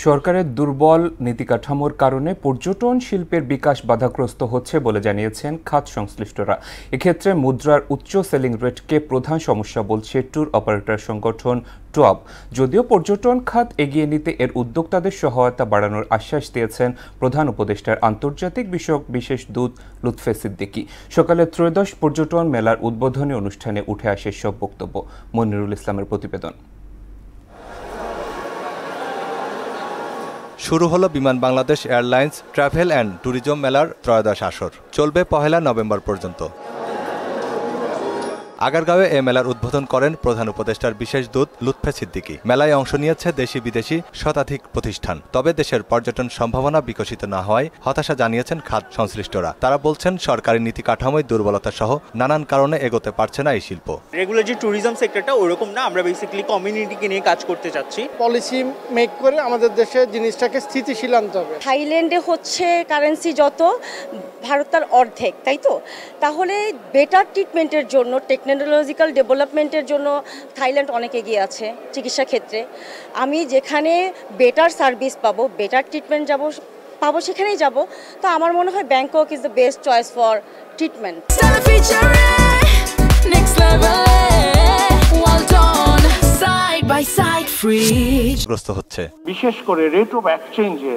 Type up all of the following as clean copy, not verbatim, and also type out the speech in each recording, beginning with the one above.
সরকারের দুর্বল নীতিকাঠামোর কারণে পর্যটন শিল্পের বিকাশ বাধাগ্রস্ত হচ্ছে বলে জানিয়েছেন খাত সংশ্লিষ্টরা। এক্ষেত্রে মুদ্রার উচ্চ সেলিং রেটকে প্রধান সমস্যা বলছে ট্যুর অপারেটর সংগঠন টুয়াব। যদিও পর্যটন খাত এগিয়ে নিতে এর উদ্যোক্তাদের সহায়তা বাড়ানোর আশ্বাস দিয়েছেন প্রধান উপদেষ্টার আন্তর্জাতিক বিষয়ক বিশেষ দূত লুৎফে সিদ্দিকী। সকালে ত্রয়োদশ পর্যটন মেলার উদ্বোধনী অনুষ্ঠানে উঠে আসে সব বক্তব্য। মনিরুল ইসলামের প্রতিবেদন। শুরু হলো বিমান Bangladesh airlines travel and tourism মেলার ত্রয়োদশ আসর। চলবে 1 নভেম্বর পর্যন্ত। আগারগাঁওয়ে এ মেলার উদ্বোধন করেন প্রধান উপদেষ্টার বিশেষ দূত লুৎফে সিদ্দিকী। মেলায় অংশ নিয়েছে দেশি বিদেশি শতাধিক প্রতিষ্ঠান। তবে দেশের পর্যটন সম্ভাবনা বিকশিত না হওয়ায় হতাশা জানিয়েছেন খাত সংশ্লিষ্টরা। তারা বলছেন সরকারি নীতি কাঠামোয় দুর্বলতা সহ নানান কারণে এগোতে পারছে না এই শিল্প। রেগুলার যে ট্যুরিজম সেক্টরটা ওরকম না, আমরা বেসিক্যালি কমিউনিটিকে নিয়ে কাজ করতে চাচ্ছি। পলিসি মেক করে আমাদের দেশে জিনিসটাকে স্থিতিশীল আনতে হবে। থাইল্যান্ডে হচ্ছে কারেন্সি যত, ভারত তার অর্ধেক, তাই তো? তাহলে বেটার ট্রিটমেন্টের জন্য, টেকনোলজিক্যাল ডেভেলপমেন্টের জন্য থাইল্যান্ড অনেক এগিয়ে আছে চিকিৎসা ক্ষেত্রে। আমি যেখানে বেটার সার্ভিস পাবো, বেটার ট্রিটমেন্ট পাবো সেখানেই যাব। তো আমার মনে হয় Bangkok is the best choice for treatment. বিশেষ করে রেট অফ এক্সচেঞ্জে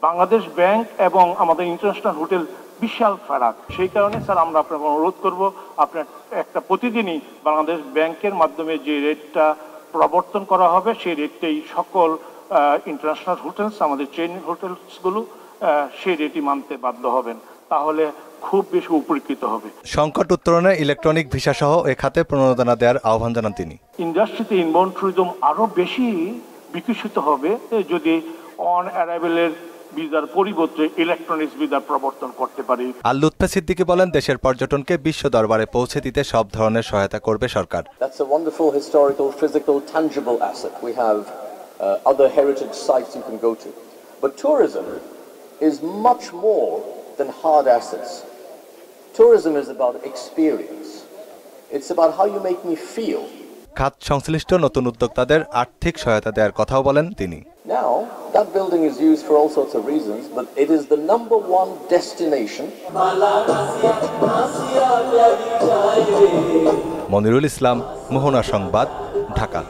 বাংলাদেশ ব্যাংক এবং আমাদের ইন্টারন্যাশনাল হোটেল বিশাল ফারাক। সেই কারণে স্যার আমরা আপনাকে অনুরোধ করব, আপনার একটা প্রতিদিনই বাংলাদেশ ব্যাংকের মাধ্যমে যে রেটটা প্রবর্তন করা হবে সেই রেটটাই সকল ইন্টারন্যাশনাল হোটেলস, আমাদের চেইন হোটেলসগুলো সেই রেটই মানতে বাধ্য হবেন। তাহলে খুব বেশি উপকৃত হবে। সংকট উত্তরণে ইলেকট্রনিক ভিসা সহ এ খাতে প্রণোদনা দেওয়ার আহ্বান জানান তিনি। ইন্ডাস্ট্রিতে ইনবাউন্ড ট্যুরিজম আরো বেশি বিকশিত হবে যদি অন অ্যারাইভেলের ভিসার পরিবর্তে ইলেকট্রনিক্স ভিসা প্রবর্তন করতে পারি। আর লুৎফে সিদ্দিকী বলেন দেশের পর্যটনকে বিশ্ব দরবারে পৌঁছে দিতে সব ধরনের সহায়তা করবে সরকার। That's a wonderful historical, physical, tangible asset. We have other heritage sites you can go to. But tourism is much more than hard assets. Tourism is about experience. It's about how you make me feel. খাত সংশ্লিষ্ট নতুন উদ্যোক্তাদের আর্থিক সহায়তা দেওয়ার কথাও বলেন তিনি। Now, that building is used for all sorts of reasons, but it is the #1 destination. Monirul ইসলাম, মোহনা সংবাদ, ঢাকা।